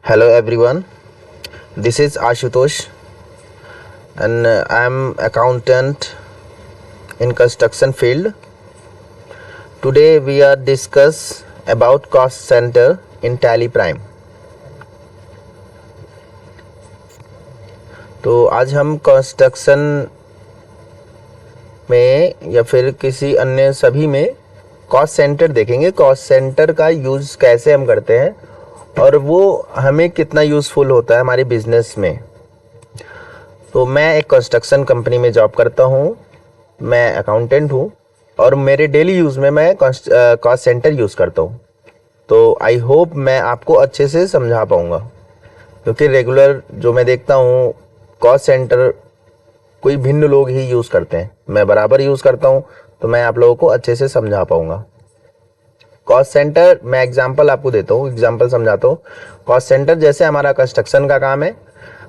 Hello everyone, this is Ashutosh and I am accountant in construction field. Today we are discuss about cost center in Tally Prime. तो आज हम construction में या फिर किसी अन्य सभी में कॉस्ट सेंटर देखेंगे। कॉस्ट सेंटर का यूज़ कैसे हम करते हैं और वो हमें कितना यूज़फुल होता है हमारे बिजनेस में। तो मैं एक कंस्ट्रक्शन कंपनी में जॉब करता हूँ, मैं अकाउंटेंट हूँ और मेरे डेली यूज़ में मैं कॉस्ट सेंटर यूज़ करता हूँ। तो आई होप मैं आपको अच्छे से समझा पाऊँगा, क्योंकि रेगुलर जो मैं देखता हूँ कॉस्ट सेंटर कोई भिन्न लोग ही यूज़ करते हैं, मैं बराबर यूज़ करता हूँ, तो मैं आप लोगों को अच्छे से समझा पाऊँगा। कॉस्ट सेंटर मैं एग्जांपल आपको देता हूँ, एग्जांपल समझाता हूँ। कॉस्ट सेंटर जैसे हमारा कंस्ट्रक्शन का काम है,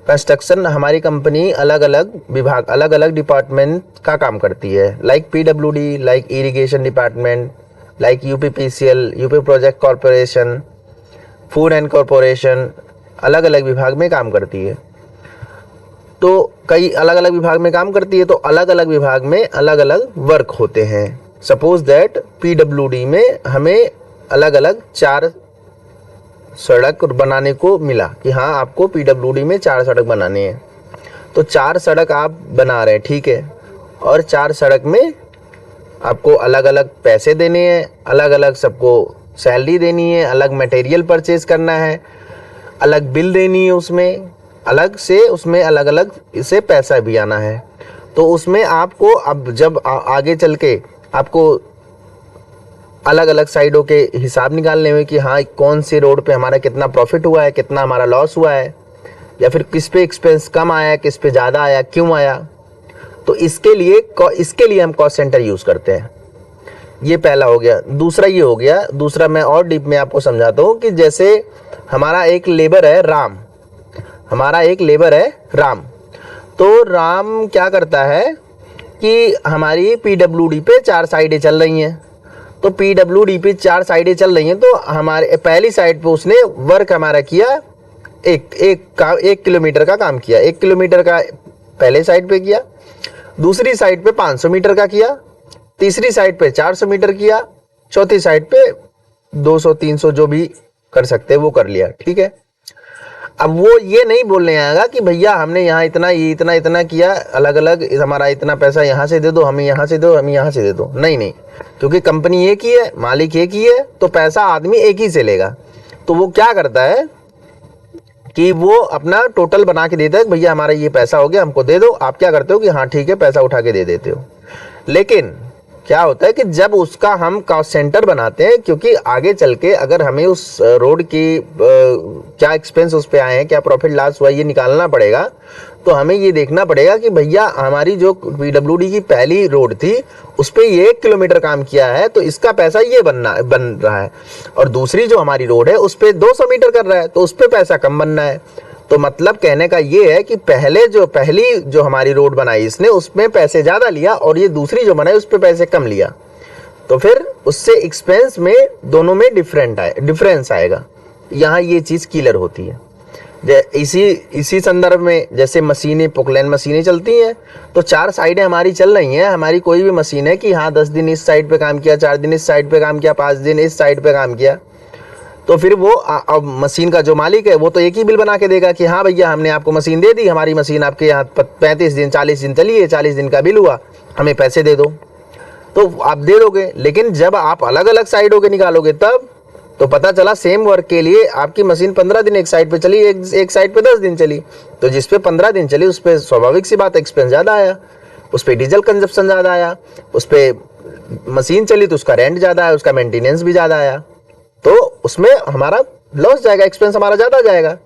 कंस्ट्रक्शन हमारी कंपनी अलग अलग विभाग अलग अलग डिपार्टमेंट का काम करती है, like PWD, like irrigation department, like UPPCL, UP project corporation, food and corporation, अलग अलग विभाग में काम करती है। तो कई अलग अलग विभाग में काम करती है, तो अलग अलग विभाग में अलग अलग वर्क होते हैं। सपोज दैट पीडब्ल्यूडी में हमें अलग अलग 4 सड़क बनाने को मिला कि हाँ आपको पीडब्ल्यूडी में 4 सड़क बनाने हैं। तो 4 सड़क आप बना रहे हैं, ठीक है, और 4 सड़क में आपको अलग अलग पैसे देने हैं, अलग अलग सबको सैलरी देनी है, अलग मटेरियल परचेज करना है, अलग बिल देनी है, उसमें अलग से उसमें अलग अलग इसे पैसा भी आना है। तो उसमें आपको अब जब आगे चल के आपको अलग अलग साइडों के हिसाब निकालने में कि हाँ कौन सी रोड पे हमारा कितना प्रॉफिट हुआ है, कितना हमारा लॉस हुआ है, या फिर किस पे एक्सपेंस कम आया, किस पे ज़्यादा आया, क्यों आया, तो इसके लिए हम कॉस्ट सेंटर यूज़ करते हैं। ये पहला हो गया। दूसरा ये हो गया, दूसरा मैं और डीप में आपको समझाता हूँ कि जैसे हमारा एक लेबर है राम, तो राम क्या करता है कि हमारी पीडब्ल्यूडी पे 4 साइडें चल रही हैं। तो पीडब्ल्यूडी पे 4 साइडें चल रही हैं, तो हमारे पहली साइड पे उसने वर्क हमारा किया, 1 किलोमीटर का काम किया, 1 किलोमीटर का पहले साइड पे किया, दूसरी साइड पे 500 मीटर का किया, तीसरी साइड पे 400 मीटर किया, चौथी साइड पे 200-300 जो भी कर सकते हैं वो कर लिया, ठीक है। अब वो ये नहीं बोलने आएगा कि भैया हमने यहाँ इतना किया, अलग अलग हमारा इतना पैसा यहाँ से दे दो, हमें यहाँ से दो, हमें यहाँ से दे दो, नहीं, क्योंकि कंपनी एक ही है, मालिक एक ही है, तो पैसा आदमी एक ही से लेगा। तो वो क्या करता है कि वो अपना टोटल बना के देता है, भैया हमारा ये पैसा हो गया, हमको दे दो। आप क्या करते हो कि हाँ ठीक है, पैसा उठा के दे देते हो। लेकिन क्या होता है कि जब उसका हम कॉस्ट सेंटर बनाते हैं, क्योंकि आगे चल के अगर हमें उस रोड की क्या एक्सपेंस उस पे आए हैं, क्या प्रॉफिट लॉस हुआ, ये निकालना पड़ेगा। तो हमें ये देखना पड़ेगा कि भैया हमारी जो पीडब्ल्यूडी की पहली रोड थी उस पे ये 1 किलोमीटर काम किया है, तो इसका पैसा ये बन रहा है, और दूसरी जो हमारी रोड है उस पे 200 मीटर कर रहा है, तो उस पे पैसा कम बनना है। तो मतलब कहने का ये है कि पहली जो हमारी रोड बनाई इसने उसमें पैसे ज़्यादा लिया, और ये दूसरी जो बनाई उस पे पैसे कम लिया, तो फिर उससे एक्सपेंस में दोनों में डिफरेंस आएगा। यहाँ ये चीज़ क्लियर होती है। इसी संदर्भ में जैसे मशीनें, पोकलैन मशीनें चलती हैं, तो 4 साइडें हमारी चल रही हैं। हमारी कोई भी मशीन है कि हाँ 10 दिन इस साइड पे काम किया, 4 दिन इस साइड पे काम किया, 5 दिन इस साइड पे काम किया, तो फिर वो अब मशीन का जो मालिक है वो तो एक ही बिल बना के देगा कि हाँ भैया हमने आपको मशीन दे दी, हमारी मशीन आपके यहाँ 35 दिन 40 दिन चली है, 40 दिन का बिल हुआ, हमें पैसे दे दो, तो आप दे दोगे। लेकिन जब आप अलग अलग साइडों के निकालोगे तब तो पता चला सेम वर्क के लिए आपकी मशीन 15 दिन एक साइड पे चली, एक साइड पे 10 दिन चली। तो जिस पे 15 दिन चली उस पे स्वाभाविक सी बात एक्सपेंस ज़्यादा आया, उस पे डीजल कंजप्शन ज़्यादा आया, उस पे मशीन चली तो उसका रेंट ज़्यादा आया, उसका मेंटेनेंस भी ज़्यादा आया, तो उसमें हमारा लॉस जाएगा, एक्सपेंस हमारा ज़्यादा जाएगा।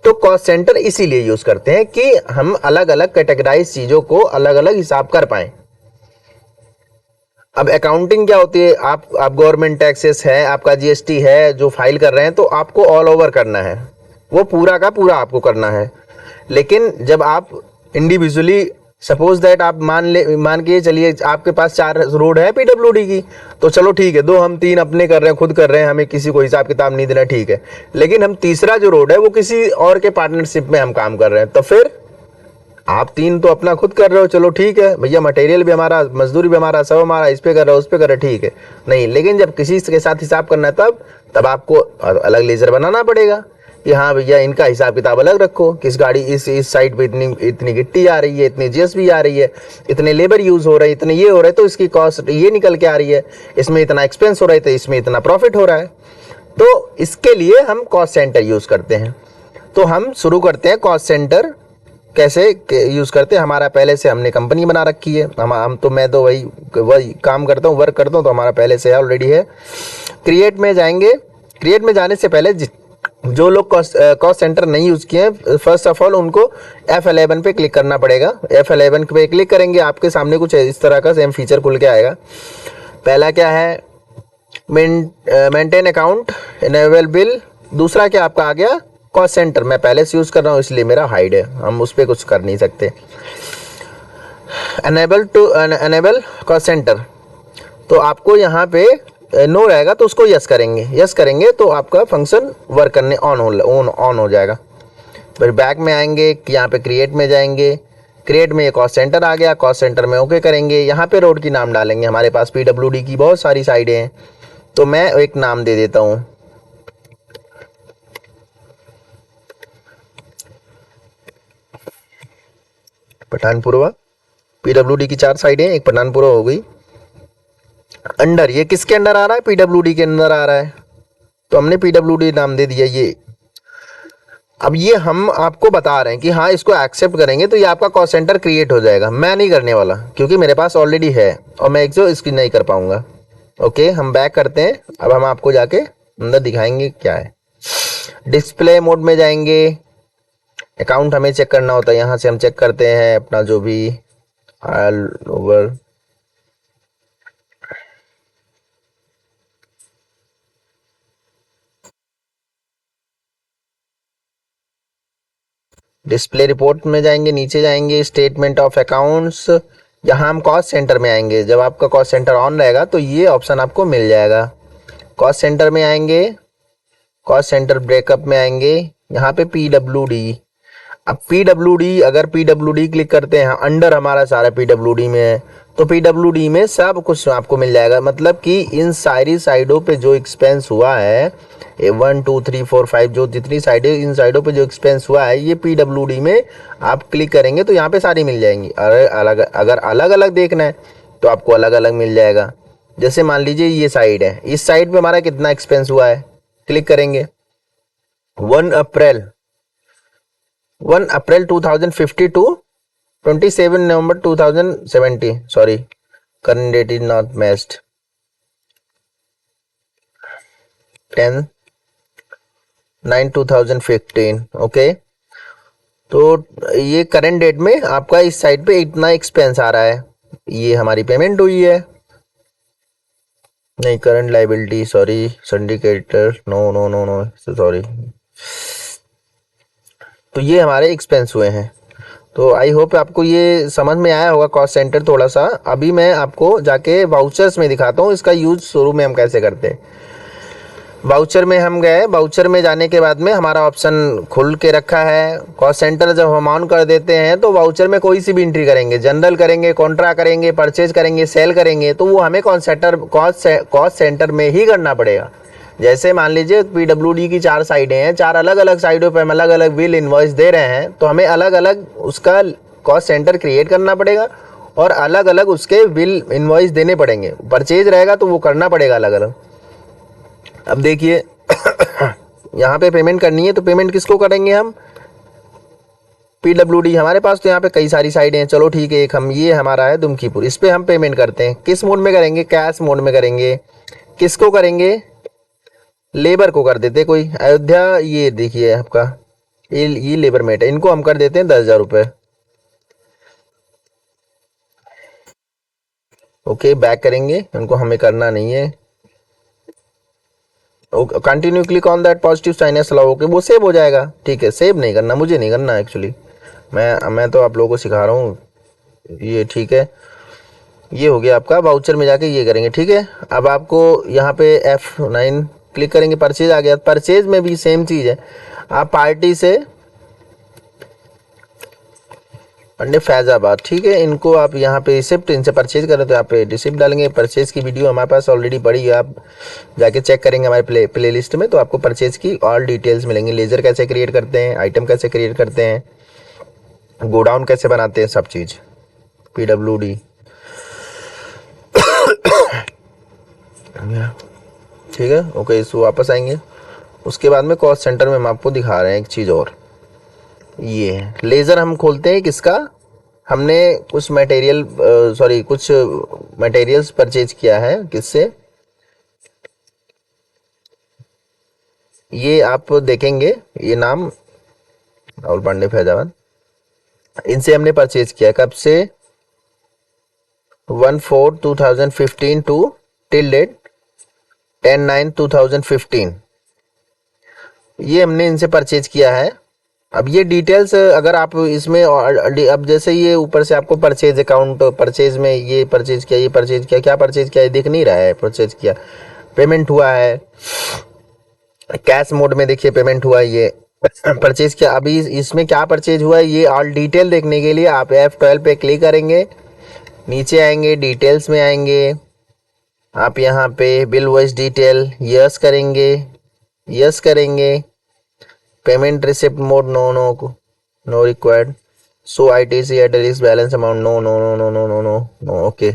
तो कॉस्ट सेंटर इसीलिए यूज़ करते हैं कि हम अलग अलग कैटेगराइज चीज़ों को अलग अलग हिसाब कर पाएँ। अब अकाउंटिंग क्या होती है, आप गवर्नमेंट टैक्सेस है, आपका जीएसटी है जो फाइल कर रहे हैं, तो आपको ऑल ओवर करना है, वो पूरा का पूरा आपको करना है। लेकिन जब आप इंडिविजुअली सपोज दैट आप मान के चलिए आपके पास 4 रोड है पीडब्ल्यूडी की, तो चलो ठीक है, 2 हम 3 अपने कर रहे हैं, खुद कर रहे हैं, हमें किसी को हिसाब किताब नहीं देना, ठीक है। लेकिन हम तीसरा जो रोड है वो किसी और के पार्टनरशिप में हम काम कर रहे हैं, तो फिर आप 3 तो अपना खुद कर रहे हो, चलो ठीक है भैया, मटेरियल भी हमारा, मजदूरी भी हमारा, सब हमारा, इस पे कर रहे हो उस पे कर रहे हो, ठीक है। नहीं, लेकिन जब किसी के साथ हिसाब करना है तब आपको अलग लेजर बनाना पड़ेगा कि हाँ भैया इनका हिसाब किताब अलग रखो, किस गाड़ी इस साइड पे इतनी गिट्टी आ रही है, इतनी जीएसबी आ रही है, इतने लेबर यूज हो रहे हैं, इतने ये हो रहे हैं, तो इसकी कॉस्ट ये निकल के आ रही है, इसमें इतना एक्सपेंस हो रहा है, तो इसमें इतना प्रॉफिट हो रहा है। तो इसके लिए हम कॉस्ट सेंटर यूज करते हैं। तो हम शुरू करते हैं कॉस्ट सेंटर कैसे यूज करते हैं। हमारा पहले से हमने कंपनी बना रखी है, हम तो मैं तो वही काम करता हूँ, वर्क करता हूँ, तो हमारा पहले से ऑलरेडी है। क्रिएट में जाएंगे, क्रिएट में जाने से पहले जो लोग कॉस्ट सेंटर नहीं यूज़ किए हैं, फर्स्ट ऑफ ऑल उनको F11 पे क्लिक करना पड़ेगा। F11 पे क्लिक करेंगे, आपके सामने कुछ इस तरह का सेम फीचर खुल के आएगा। पहला क्या है, मेंटेन अकाउंट, इनेबल बिल। दूसरा क्या आपका आ गया, कॉस्ट सेंटर। मैं पहले से यूज़ कर रहा हूँ इसलिए मेरा हाइड है, हम उस पर कुछ कर नहीं सकते। एनेबल कॉस्ट सेंटर, तो आपको यहाँ पे नो रहेगा तो उसको यस करेंगे, यस करेंगे तो आपका फंक्शन वर्क करने ऑन हो जाएगा। फिर बैक में आएंगे, यहाँ पे क्रिएट में जाएंगे, क्रिएट में ये कॉस्ट सेंटर आ गया, कॉस्ट सेंटर में ओके करेंगे। यहाँ पे रोड की नाम डालेंगे, हमारे पास पीडब्ल्यूडी की बहुत सारी साइडें हैं, तो मैं एक नाम दे देता हूँ, पठानपुरवा। पीडब्ल्यूडी की 4 साइडें, एक पठानपुरवा हो गई। अंडर, ये किसके अंडर आ रहा है, पीडब्ल्यूडी के अंदर आ रहा है, तो हमने पीडब्ल्यूडी नाम दे दिया ये। अब ये हम आपको बता रहे हैं कि हाँ इसको एक्सेप्ट करेंगे तो ये आपका कॉस्ट सेंटर क्रिएट हो जाएगा। मैं नहीं करने वाला क्योंकि मेरे पास ऑलरेडी है और मैं इसकी नहीं कर पाऊंगा। ओके, हम बैक करते हैं। अब हम आपको जाके अंदर दिखाएंगे क्या है। डिस्प्ले मोड में जाएंगे, अकाउंट हमें चेक करना होता है, यहाँ से हम चेक करते हैं अपना जो भी ऑल ओवर। डिस्प्ले रिपोर्ट में जाएंगे, नीचे जाएंगे, स्टेटमेंट ऑफ अकाउंट्स, यहाँ हम कॉस्ट सेंटर में आएंगे। जब आपका कॉस्ट सेंटर ऑन रहेगा तो ये ऑप्शन आपको मिल जाएगा। कॉस्ट सेंटर में आएंगे, कॉस्ट सेंटर ब्रेकअप में आएंगे, यहाँ पे पीडब्ल्यूडी। अब पीडब्ल्यूडी, अगर पीडब्ल्यूडी क्लिक करते हैं, अंडर हमारा सारा पीडब्ल्यूडी में है, तो पीडब्ल्यूडी में सब कुछ आपको मिल जाएगा। मतलब कि इन सारी साइडों पे जो एक्सपेंस हुआ है, 1 2 3 4 5 जो जितनी साइडें, इन साइडों पे जो एक्सपेंस हुआ है, ये पीडब्ल्यूडी में आप क्लिक करेंगे तो यहाँ पे सारी मिल जाएंगी। अगर अलग अलग देखना है तो आपको अलग अलग मिल जाएगा। जैसे मान लीजिए ये साइड है, इस साइड पे हमारा कितना एक्सपेंस हुआ है, क्लिक करेंगे। 1 April 2052, 27 November 2070, sorry current date is not matched, 10/9/2015। Okay, तो ये करंट डेट में आपका इस साइड पे इतना एक्सपेंस आ रहा है, ये हमारी पेमेंट हुई है। नहीं, current liability, sorry syndicator, no no no no sorry. तो ये हमारे एक्सपेंस हुए हैं। तो आई होप आपको ये समझ में आया होगा कॉस्ट सेंटर थोड़ा सा। अभी मैं आपको जाके वाउचर्स में दिखाता हूँ इसका यूज शुरू में हम कैसे करते हैं। वाउचर में हम गए, वाउचर में जाने के बाद में हमारा ऑप्शन खुल के रखा है। कॉस्ट सेंटर जब हम ऑन कर देते हैं तो वाउचर में कोई सी भी एंट्री करेंगे, जनरल करेंगे, कॉन्ट्रा करेंगे, परचेज करेंगे, सेल करेंगे, तो वो हमें कॉस्ट सेंटर में ही करना पड़ेगा। जैसे मान लीजिए पीडब्ल्यूडी की 4 साइडें हैं, 4 अलग अलग साइडों पे हम अलग अलग बिल इनवॉइस दे रहे हैं, तो हमें अलग अलग उसका कॉस्ट सेंटर क्रिएट करना पड़ेगा और अलग अलग उसके बिल इनवॉइस देने पड़ेंगे। परचेज रहेगा तो वो करना पड़ेगा अलग अलग। अब देखिए यहाँ पे पेमेंट करनी है तो पेमेंट किसको करेंगे हम, पीडब्ल्यूडी। हमारे पास तो यहाँ पे कई सारी साइडें हैं, चलो ठीक है, एक हम ये हमारा है दुमकीपुर, इस पे हम पेमेंट करते हैं। किस मोड में करेंगे, कैश मोड में करेंगे। किसको करेंगे, लेबर को कर देते कोई, अयोध्या, ये देखिए आपका ये लेबर मेट है, इनको हम कर देते हैं 10,000 रुपये। ओके, बैक करेंगे, इनको हमें करना नहीं है। Continue click on that positive sign S allow, okay, वो सेव हो जाएगा। ठीक है, सेव नहीं करना, मुझे नहीं करना एक्चुअली, मैं तो आप लोगों को सिखा रहा हूँ। ये ठीक है, ये हो गया आपका। वाउचर में जाके ये करेंगे, ठीक है। अब आपको यहाँ पे F9 क्लिक करेंगे, परचेज आ गया। परचेज में भी सेम चीज़ है, आप पार्टी से पंडित फैजाबाद, ठीक है, इनको आप यहाँ पे रिसिप्ट, इनसे परचेज करें तो यहाँ पे रिसिप्ट डालेंगे। परचेज की वीडियो हमारे पास ऑलरेडी पड़ी है, आप जाके चेक करेंगे हमारे प्ले लिस्ट में, तो आपको परचेज की ऑल डिटेल्स मिलेंगी। लेजर कैसे क्रिएट करते हैं, आइटम कैसे क्रिएट करते हैं, गोडाउन कैसे बनाते हैं, सब चीज़ PWD। ठीक है, ओके, इसको वापस आएंगे। उसके बाद में कॉस्ट सेंटर में हम आपको दिखा रहे हैं एक चीज़ और, ये है लेज़र हम खोलते हैं किसका, हमने कुछ मटेरियल कुछ मटेरियल्स परचेज किया है किससे, ये आप देखेंगे, ये नाम राहुल पांडे फैजाबाद, इनसे हमने परचेज किया। कब से, 1/4/2015 टू टिल डेट 10/9/2015, ये हमने इनसे परचेज किया है। अब ये डिटेल्स अगर आप इसमें, अब जैसे ये ऊपर से आपको परचेज अकाउंट, परचेज में ये परचेज किया, ये परचेज किया, क्या परचेज किया ये दिख नहीं रहा है, परचेज किया, पेमेंट हुआ है, कैश मोड में देखिए पेमेंट हुआ है, ये परचेज किया। अभी इसमें क्या परचेज हुआ है, ये ऑल डिटेल देखने के लिए आप F12 पे क्लिक करेंगे, नीचे आएंगे, डिटेल्स में आएंगे, आप यहाँ पे बिल वॉइस डिटेल यस करेंगे, यस करेंगे, payment receipt mode no required, so ITC address balance amount no no no no no no no no, okay.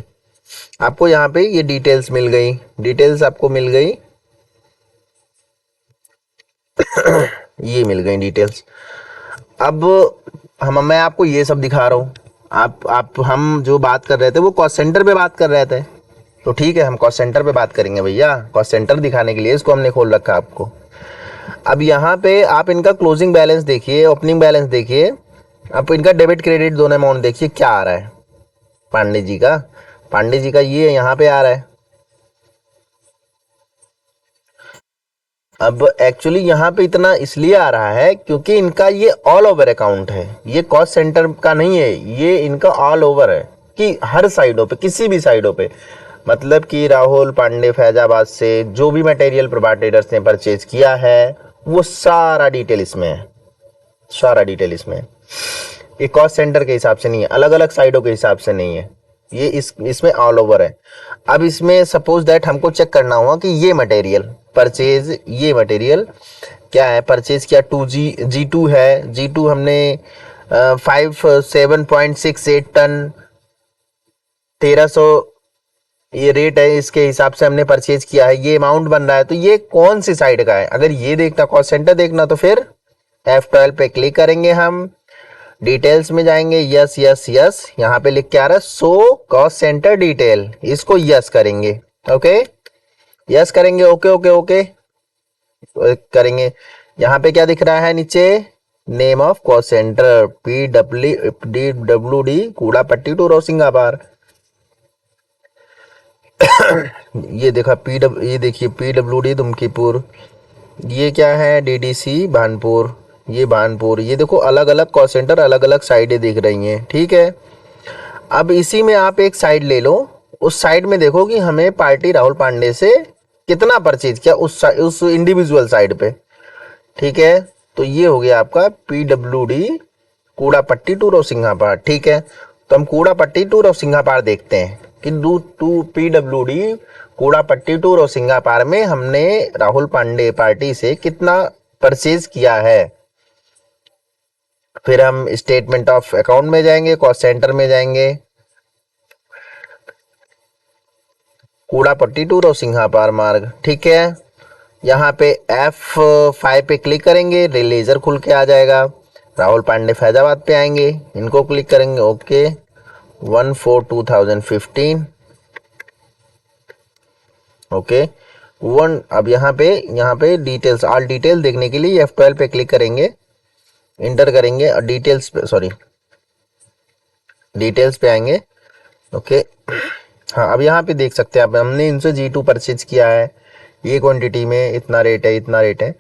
आपको यहाँ पे ये डिटेल्स मिल गई, डिटेल्स आपको मिल गई, ये मिल गई डिटेल्स। अब मैं आपको ये सब दिखा रहा हूँ, आप हम जो बात कर रहे थे वो कॉस्ट सेंटर पे बात कर रहे थे, तो ठीक है हम कॉस्ट सेंटर पे बात करेंगे भैया। कॉस्ट सेंटर दिखाने के लिए इसको हमने खोल रखा आपको। अब यहाँ पे आप इनका क्लोजिंग बैलेंस देखिए, ओपनिंग बैलेंस देखिए, आप इनका डेबिट क्रेडिट दोनों अमाउंट देखिए क्या आ रहा है। पांडे जी का ये यहाँ पे आ रहा है। अब एक्चुअली यहाँ पे इतना इसलिए आ रहा है क्योंकि इनका ये ऑल ओवर अकाउंट है, ये कॉस्ट सेंटर का नहीं है, ये इनका ऑल ओवर है कि हर साइडों पे, किसी भी साइडों पे, मतलब कि राहुल पांडे फैजाबाद से जो भी मटेरियल प्रभात ट्रेडर्स ने परचेज किया है वो सारा डिटेल इसमें है, सारा डिटेल इसमें है। ये कॉस्ट सेंटर के हिसाब से नहीं है, अलग अलग साइडों के हिसाब से नहीं है, ये इसमें ऑल ओवर है। अब इसमें सपोज दैट हमको चेक करना हुआ कि ये मटेरियल परचेज, ये मटेरियल क्या है, परचेज किया 2G2 है, G2 हमने 7.68 टन 1300 ये रेट है, इसके हिसाब से हमने परचेज किया है, ये अमाउंट बन रहा है। तो ये कौन सी साइड का है, अगर ये देखना कॉस्ट सेंटर देखना तो फिर F12 पे क्लिक करेंगे, हम डिटेल्स में जाएंगे, यस यस यस, यहाँ पे लिख के आ रहा है सो कॉस्ट सेंटर डिटेल, इसको यस करेंगे, ओके यस करेंगे, ओके ओके ओके करेंगे। यहाँ पे क्या दिख रहा है नीचे, name of cost centre PWD कूड़ा पट्टी टू रोसिंगाबाद। ये देखा ये देखिए PWD दुमकीपुर, ये क्या है DDC भानपुर, ये भानपुर, ये देखो अलग अलग कॉस्ट सेंटर, अलग अलग साइडें दिख रही हैं, ठीक है। अब इसी में आप एक साइड ले लो, उस साइड में देखो कि हमें पार्टी राहुल पांडे से कितना परचेज किया उस इंडिविजुअल साइड पे, ठीक है। तो ये हो गया आपका PWD कूड़ा पट्टी टू रोसिंगाबाद, ठीक है। तो हम कूड़ा पट्टी टू रोसिंगाबाद देखते हैं कि PWD कूड़ा पट्टी टू रोसिंगाबाद में हमने राहुल पांडे पार्टी से कितना परचेज किया है। फिर हम स्टेटमेंट ऑफ अकाउंट में जाएंगे, कॉस्ट सेंटर में जाएंगे, कूड़ा पट्टी टू रोसिंगाबाद मार्ग, ठीक है। यहाँ पे F5 पे क्लिक करेंगे, लेजर खुल के आ जाएगा, राहुल पांडे फैजाबाद पे आएंगे, इनको क्लिक करेंगे, ओके 1/4/2015, ओके 1। अब यहाँ पे डिटेल्स, ऑल डिटेल देखने के लिए F12 पे क्लिक करेंगे, इंटर करेंगे और डिटेल्स पे आएंगे, ओके। हाँ अब यहाँ पे देख सकते हैं आप, हमने इनसे G2 परचेज किया है, ये क्वांटिटी में इतना रेट है, इतना रेट है।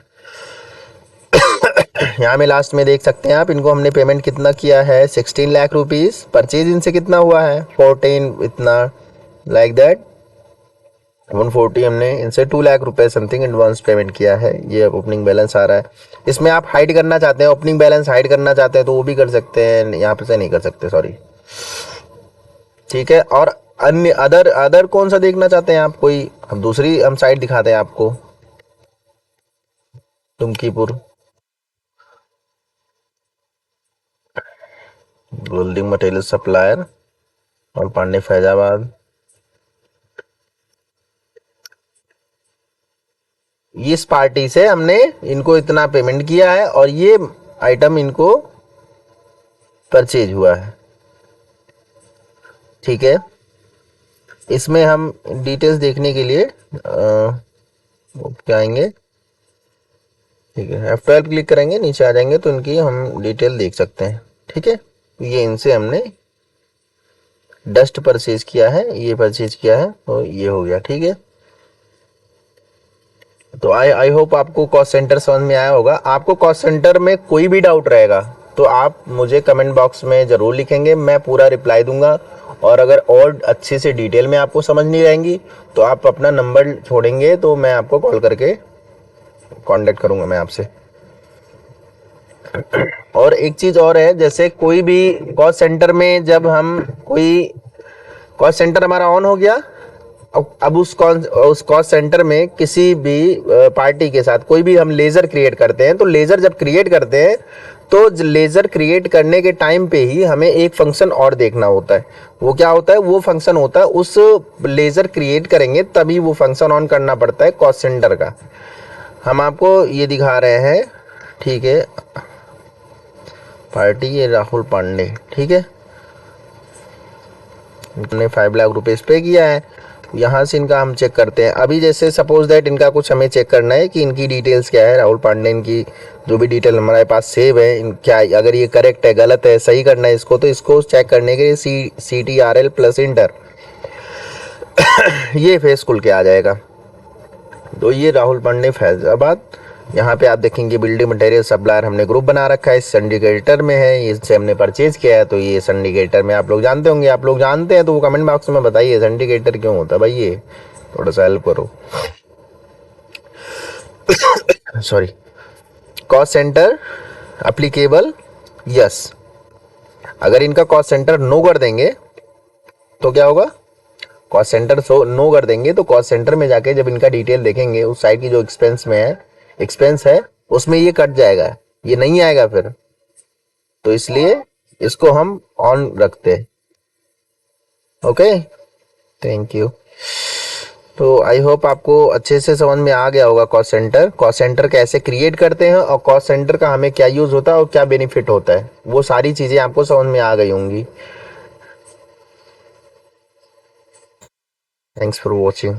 यहाँ में लास्ट में देख सकते हैं आप, इनको हमने पेमेंट कितना किया है, 16 लाख रुपीज़। परचेज इनसे कितना हुआ है, 14, इतना लाइक दैट 140। हमने इनसे 2 लाख रुपए समथिंग एडवांस पेमेंट किया है। ये ओपनिंग बैलेंस आ रहा है। इसमें आप हाइड करना चाहते हैं, ओपनिंग बैलेंस हाइड करना चाहते हैं तो वो भी कर सकते हैं, यहाँ पे से नहीं कर सकते, सॉरी। ठीक है, और अन्य अदर कौन सा देखना चाहते हैं आप, कोई हम दूसरी हम साइट दिखाते हैं आपको, टुमकीपुर, बिल्डिंग मटेरियल सप्लायर और पांडे फैजाबाद। इस पार्टी से हमने इनको इतना पेमेंट किया है और ये आइटम इनको परचेज हुआ है। ठीक है, इसमें हम डिटेल्स देखने के लिए क्या आएंगे, ठीक है, F12 क्लिक करेंगे, नीचे आ जाएंगे तो इनकी हम डिटेल देख सकते हैं। ठीक है, ये इनसे हमने डस्ट परचेज किया है, ये परचेज किया है, तो ये हो गया। ठीक है, तो आई होप आपको कॉस्ट सेंटर समझ में आया होगा। आपको कॉस्ट सेंटर में कोई भी डाउट रहेगा तो आप मुझे कमेंट बॉक्स में ज़रूर लिखेंगे, मैं पूरा रिप्लाई दूंगा। और अगर और अच्छे से डिटेल में आपको समझ नहीं रहेंगी तो आप अपना नंबर छोड़ेंगे तो मैं आपको कॉल करके कांटेक्ट करूंगा मैं आपसे। और एक चीज़ और है, जैसे कोई भी कॉस्ट सेंटर में जब हम कोई कॉस्ट सेंटर हमारा ऑन हो गया, अब उस कॉस्ट सेंटर में किसी भी पार्टी के साथ कोई भी हम लेज़र क्रिएट करते हैं, तो लेज़र जब क्रिएट करते हैं तो लेज़र क्रिएट करने के टाइम पे ही हमें एक फंक्शन और देखना होता है। वो क्या होता है, वो फंक्शन होता है, उस लेज़र क्रिएट करेंगे तभी वो फंक्शन ऑन करना पड़ता है कॉस्ट सेंटर का। हम आपको ये दिखा रहे हैं। ठीक है, पार्टी ये राहुल पांडे। ठीक है, इन्होंने 5 लाख रुपीज़ पे किया है। यहाँ से इनका हम चेक करते हैं। अभी जैसे सपोज दैट इनका कुछ हमें चेक करना है कि इनकी डिटेल्स क्या है, राहुल पांडे, इनकी जो भी डिटेल हमारे पास सेव है, क्या अगर ये करेक्ट है, गलत है, सही करना है इसको, तो इसको चेक करने के लिए CTRL प्लस इंटर ये फेस खुल के आ जाएगा। तो ये राहुल पांडे फैजाबाद, यहाँ पे आप देखेंगे बिल्डिंग मटेरियल सप्लायर हमने ग्रुप बना रखा है, इस सिंडिकेटर में है, इससे हमने परचेज किया है। तो ये सिंडिकेटर में आप लोग जानते होंगे, आप लोग जानते हैं तो वो कमेंट बॉक्स में बताइए सिंडिकेटर क्यों होता है भाई, ये थोड़ा सा हेल्प करो। Sorry, cost centre applicable, yes. अगर इनका कॉस्ट सेंटर नो कर देंगे तो क्या होगा, कॉस्ट सेंटर नो कर देंगे तो कॉस्ट सेंटर में जाके जब इनका डिटेल देखेंगे, उस साइड की जो एक्सपेंस है उसमें ये कट जाएगा, ये नहीं आएगा फिर। तो इसलिए इसको हम ऑन रखते हैं। Okay, thank you. तो आई होप आपको अच्छे से समझ में आ गया होगा कॉस्ट सेंटर कैसे क्रिएट करते हैं और कॉस्ट सेंटर का हमें क्या यूज होता है और क्या बेनिफिट होता है, वो सारी चीजें आपको समझ में आ गई होंगी। Thanks for watching.